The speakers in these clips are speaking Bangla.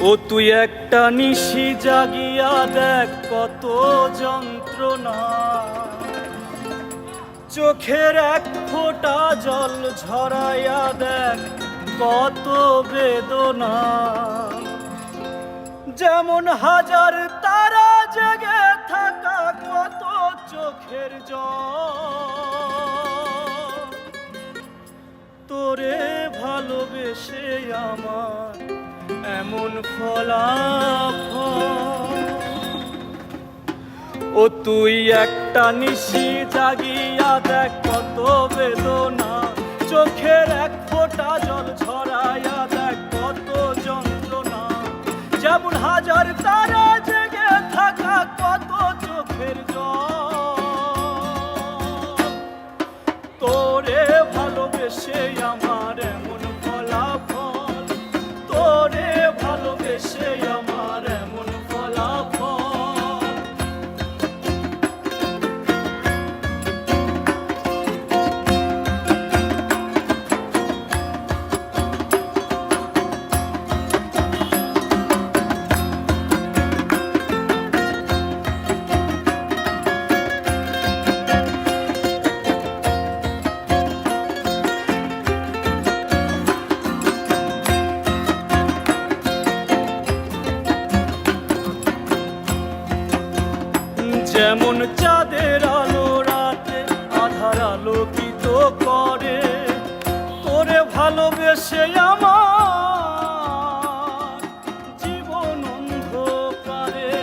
ও তুই একটা নিশি জাগিয়া দেখ কত যন্ত্রণা, চোখের এক ফোঁটা জল ঝরাইয়া দেখ কত বেদনা। যেমন হাজার তারা জেগে থাকা কত চোখের জল, তোরে ভালোবেসে আমার এমন ফলাফল। ও তুই একটা নিশি জাগিয়া দেখ কত বেদনা, চোখের এক ফোঁটা জল ঝরাইয়া দেখ কত যন্ত্রণা। যেমন হাজার তারা জেগে থাকা কত চোখের জল, তোরে ভালোবেসে আমার এমন ফলাফল, তোরে ভালোবেসে আমার এমন ফলাফল। যেমন চাঁদের আলো রাতে আধার আলোকিত করে, তোরে ভালোবেসে আমার জীবন অন্ধকারে।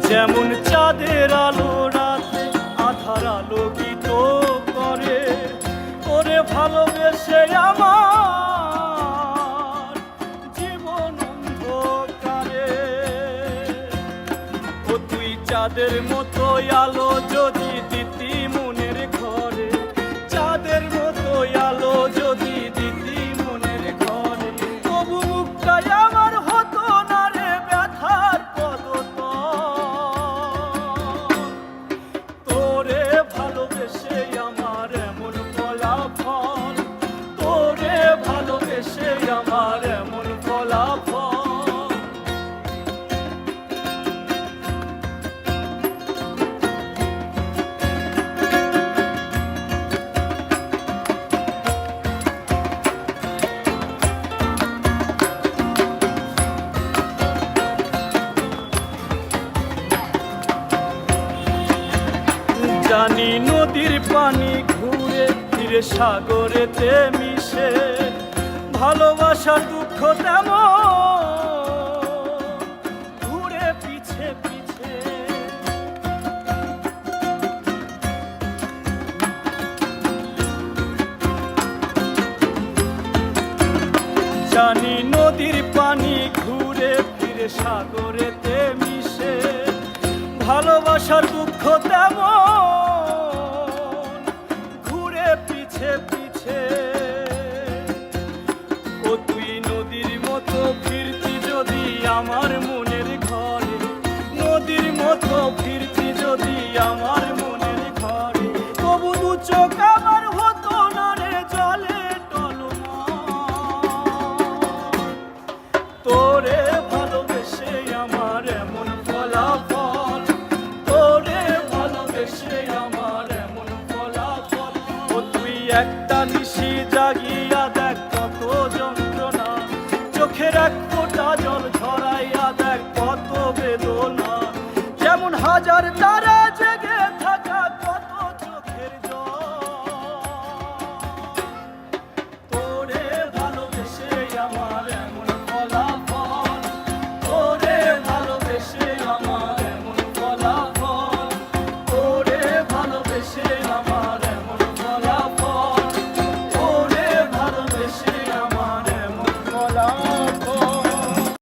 যেমন চাঁদের আলো রাতে আধার আলোকিত করে, তোরে ভালোবেসে আমার জীবন অন্ধকারে। ও তুই চাঁদের মতোই আলো যদি দিতি মনের ঘরে, চাঁদের মতোই আলো যদি দিতি মনের ঘরে, তবু মুখটাই আমার হতো না রে ব্যথার পদতল। তোরে ভালোবেসে আমার এমন ফলাফল, তোরে ভালোবেসে আমার এমন ফলাফল। জানি নদীর পানি ঘুরে ফিরে সাগরেতে মিশে, ভালোবাসার দুঃখ তেমন ঘুরে পিছে পিছে। জানি নদীর পানি ঘুরে ফিরে সাগরেতে মিশে, ভালোবাসার দুঃখ তেমন ঘুরে পিছে পিছে। ও তুই নদীর মতো ফিরতি যদি আমার মনের ঘরে, নদীর মতো ফিরতি যদি আমার মনের ঘরে, তবু দু চোখ আমার হতো না রে জলে টলমল। তোরে ভালোবেসে আমার এমন ফলাফল, তোরে ভালোবেসে আমার এমন ফলাফল। ও তুই এক